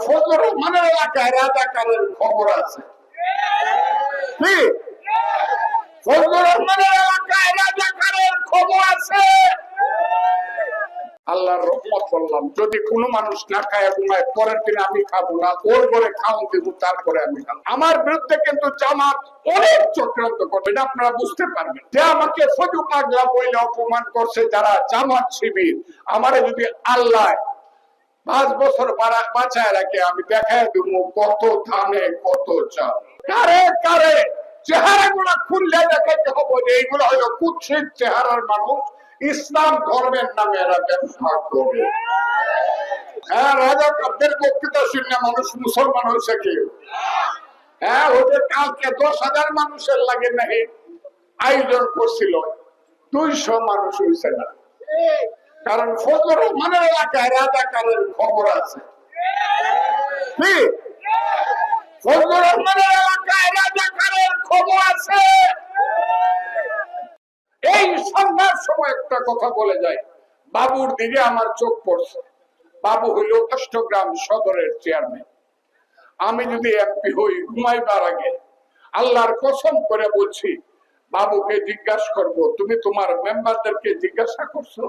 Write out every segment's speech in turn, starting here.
ফজলুর রহমানের এলাকায় রাজাকারের খবর আছে। কি ফজলুর রহমানের এলাকায় রাজাকারের খবর আছে? আল্লাহর রহমত বললাম, যদি কোনো মানুষ না খায় ঘুমায়, পরের দিন আমি খাবো না, ওর ঘরে খাওয়ান দেবো, তারপরে আমি খাবো। আমার বিরুদ্ধে কিন্তু জামাত অনেক চক্রান্ত করবে, এটা আপনারা বুঝতে পারবেন। যে আমাকে ফজু পাগলা বইলে অপমান করছে যারা জামাত শিবির, আমারে যদি আল্লাহ 5 বছর বাঁচায় রাখে, আমি দেখায় দেবো কত ধানে কত চাল। কারে কারে চেহারা গুলা খুললে দেখাইতে হবে যে এইগুলো হলো কুৎসিত চেহারার মানুষ, ইসলাম ধর্মের নামে এরা ব্যবসা করে। হ্যাঁ, রাজাকারদের বক্তৃতা শুনে মানুষ মুসলমান হয়েছে কি? হ্যাঁ, ওদের কালকে 10,000 মানুষের লাগে নাকি আয়োজন করছিল, 200 মানুষ হয়েছে না। কারণ ফজলুর রহমানের এলাকায় রাজাকারের খবর আছে। কি ফজলুর রহমানের এলাকায় রাজাকারের খবর আছে? এই সন্ধ্যার সময় একটা কথা বলে যায়, বাবুর দিকে আমার চোখ পড়ছে। বাবু হইল অষ্টগ্রাম সদরের চেয়ারম্যান। আমি যদি এমপি হই, ঘুমাইবার আগে আল্লাহর কসম করে বলছি, বাবুকে জিজ্ঞাসা করব, তুমি তোমার মেম্বারদেরকে জিজ্ঞাসা করছো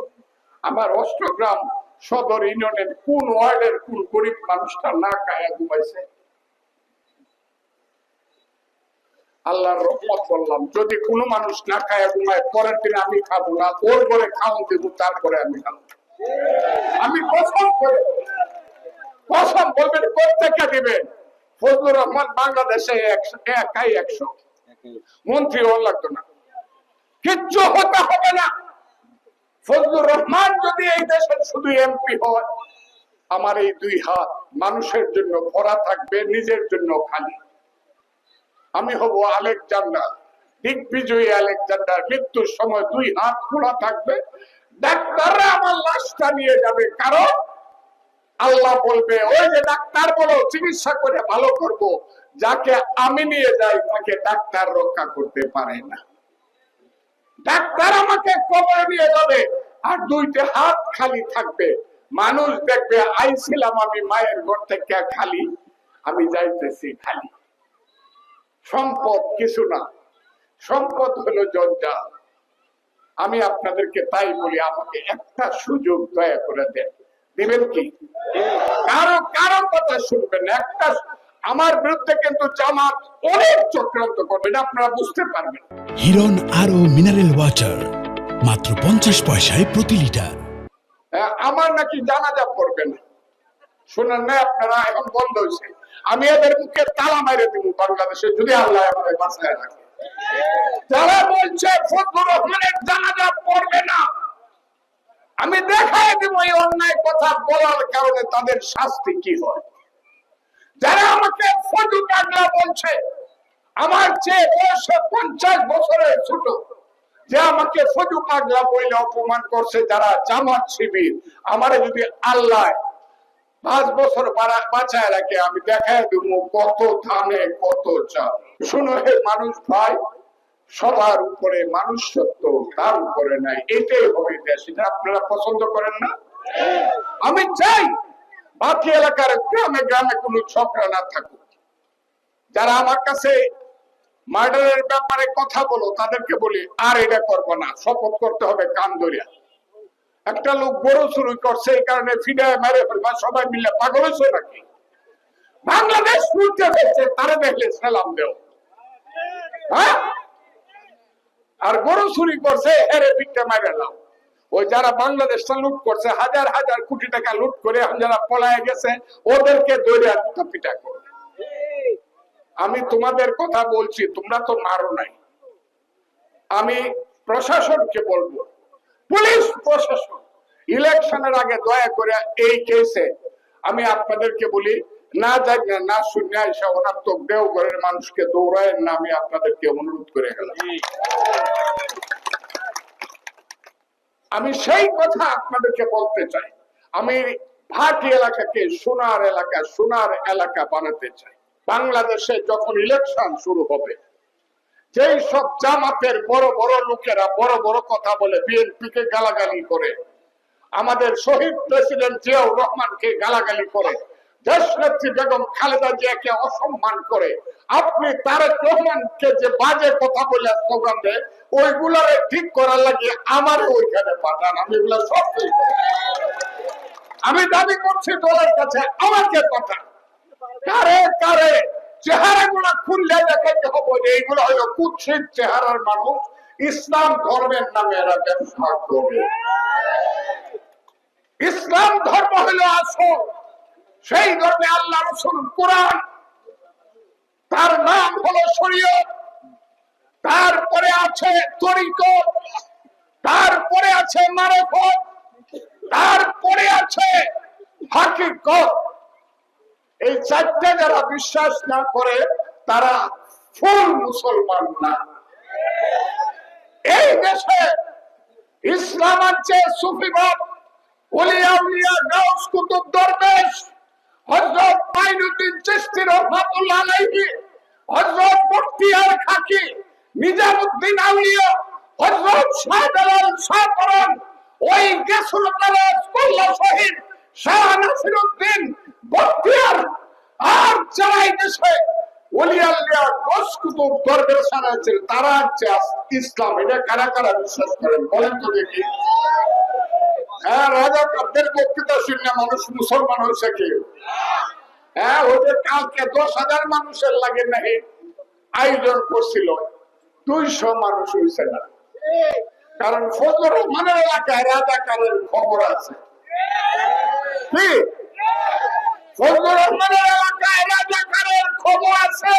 আমার অষ্টগ্রাম সদর ইউনিয়নের কোন ওয়ার্ডের কোন গরিব মানুষটা না খায়া ঘুমাইছে? আল্লাহর রহমত বললাম, যদি কোনো মানুষ না খায়া ঘুমায়, পরের দিন আমি খাবো না, ওর ঘরে খাওয়ান দেবো, তারপরে আমি খাবো। আমি কসম করে, কসম বলবেন প্রত্যেককে দিবেন। ফজলুর রহমান বাংলাদেশে একাই 100 মন্ত্রী হওয়ার লাগতো না, কিচ্ছু হতে হবে না। ফজলুর রহমান যদি এই দেশের শুধু এমপি হয়, আমার এই 2 হাত মানুষের জন্য ভরা থাকবে, নিজের জন্য খালি। আমি হব আলেকজান্ডার, দিগ্বিজয়ী আলেকজান্ডার। মৃত্যুর সময় 2 হাত খোলা থাকবে, ডাক্তাররা আমার লাশটা নিয়ে যাবে, কারণ আল্লাহ বলবে, ওই যে ডাক্তার বলো চিকিৎসা করে ভালো করব, যাকে আমি নিয়ে যাই তাকে ডাক্তার রক্ষা করতে পারে না। ডাক্তার আমাকে কবরে নিয়ে যাবে, আর 2টা হাত খালি থাকবে। মানুষ দেখবে, আইছিলাম আমি মায়ের ঘর থেকে খালি, আমি যাইতেছি খালি। সম্পদ কিছু না, সম্পদ হলো জঞ্জাল। আমি আপনাদেরকে তাই বলি, আমাকে একটা সুযোগ দয়া করে দেন, দিবেন কি? কারো কারো কথা শুনবেন না। একটা আমার বিরুদ্ধে কিন্তু জামাত অনেক চক্রান্ত করবে, এটা আপনারা বুঝতে পারবেন। হিরন আরো মিনারেল ওয়াটার মাত্র 50 পয়সায় প্রতি লিটার। আমার নাকি জানাজা পড়বে না, শুনেন না আপনারা? এখন বন্ধ হয়েছে। আমি এদের মুখে তালা মাইরে দিব বাংলাদেশে, যদি আল্লাহ আমাদের বাঁচায় রাখে। যারা বলছে ফজলুর রহমানের জানাজা পড়বে না, আমি দেখাই দিব এই অন্যায় কথা বলার কারণে তাদের শাস্তি কি হয়। যারা আমাকে ফজু পাগলা বলছে, আমার চেয়ে বয়সে 50 বছরের ছোট, যে আমাকে ফজু পাগলা বলে অপমান করছে যারা জামাত শিবির, আমারে যদি আল্লাহ 5 বছর বাঁচায় রাখে, আমি দেখায় দেবো কত ধানে কত চাল। শুনো হে মানুষ ভাই, সবার উপরে মানুষ সত্য, তার উপরে নাই। এটাই হবে দেশ। এটা আপনারা পছন্দ করেন না? আমি চাই বাকি এলাকার গ্রামে গ্রামে কোনো ঝগড়া না থাকুক। যারা আমার কাছে মার্ডারের ব্যাপারে কথা বলো, তাদেরকে বলি আর এটা করবো না, শপথ করতে হবে কান ধরিয়া। একটা লোক গরু চুরি করছে, এই কারণে ফিডায় মেরে ফেলবা, সবাই মিলে পাগল হয়েছে নাকি? বাংলাদেশ লুটতে ফেলছে, তারা দেখলে সালাম দেও। হ্যাঁ, আর গরু চুরি করছে, এরে পিঠটা মেরে নাও। ওই যারা বাংলাদেশটা লুট করছে, হাজার হাজার কোটি টাকা লুট করে যারা পলায় গেছে, ওদেরকে ধরে পিঠা করো। আমি তোমাদের কথা বলছি, তোমরা তো মারো নাই। আমি প্রশাসনকে বলবো, পুলিশ প্রশাসন, ইলেকশনের আগে দয়া করে এই কেসে আমি আপনাদেরকে বলি, না জানি না শুনে এসে অনাত্মক দেওঘরের মানুষকে দৌড়ায় না, আমি আপনাদেরকে অনুরোধ করে গেলাম। আমি সেই কথা আপনাদেরকে বলতে চাই। আমি ভাটি এলাকাকে সোনার এলাকা, সোনার এলাকা বানাতে চাই। বাংলাদেশে যখন ইলেকশন শুরু হবে, যেই সব জামাতের বড় বড় লোকেরা বড় বড় কথা বলে, বিএনপিকে গালাগালি করে, আমাদের শহীদ প্রেসিডেন্ট জিয়াউর রহমানকে গালাগালি করে, দেশনেত্রী বেগম খালেদা জিয়াকে অসম্মান করে আপনি তারেক রহমানকে যে বাজে কথা বলে স্লোগান দেয় ওইগুলোর ঠিক করার লাগে আমার ওইখানে পাঠান, আমি এগুলো সব ঠিক করব। আমি দাবি করছি দলের কাছে আমাকে পাঠান। কারে কারে চেহারাগুলো খুললে দেখাইতে হবে যে এইগুলো হলো কুৎসিত চেহারার মানুষ, ইসলাম ধর্মের নামে এরা ব্যবসা করে। ইসলাম ধর্ম হলো আসল, সেই ধর্মে আল্লাহ রাসূল কোরআন, তার নাম হলো শরীয়ত, তারপরে আছে তরিকত, তারপরে আছে মারিফত, তারপরে আছে হাকিকত। এই চারটে যারা বিশ্বাস না করে তারা ফুল মুসলমান না। এই দেশে ইসলাম আছে সুফিবাদ, ওলিয়া উলিয়া, গাউস কুতুব, দরবেশ, হযরত মাইনুদ্দিন চিশতি রাহমাতুল্লাহ আলাইহি, হযরত বখতিয়ার খাকি, নিজামুদ্দিন আউলিয়া, হযরত শাহজালাল শাহপরান, ওই গেসুল তালাশ কল্লা শহীদ শাহ নাসিরউদ্দিন বখতিয়ার, আর যারা এই দেশে ওলিয়া উলিয়া, গাউস কুতুব, দরবেশ আছে তারা হচ্ছে ইসলাম। এটা কারা কারা বিশ্বাস করেন বলেন তো দেখি? হ্যাঁ, রাজা কাব্যের বক্তৃতা শুনে মানুষ মুসলমান হয়েছে কি? হ্যাঁ, ওদের কালকে 10,000 মানুষের লাগে নাকি আয়োজন করছিল, 200 মানুষ হয়েছে না। কারণ ফজলুর রহমানের এলাকায় রাজাকারের খবর আছে। কি ফজলুর রহমানের এলাকায় রাজাকারের খবর আছে?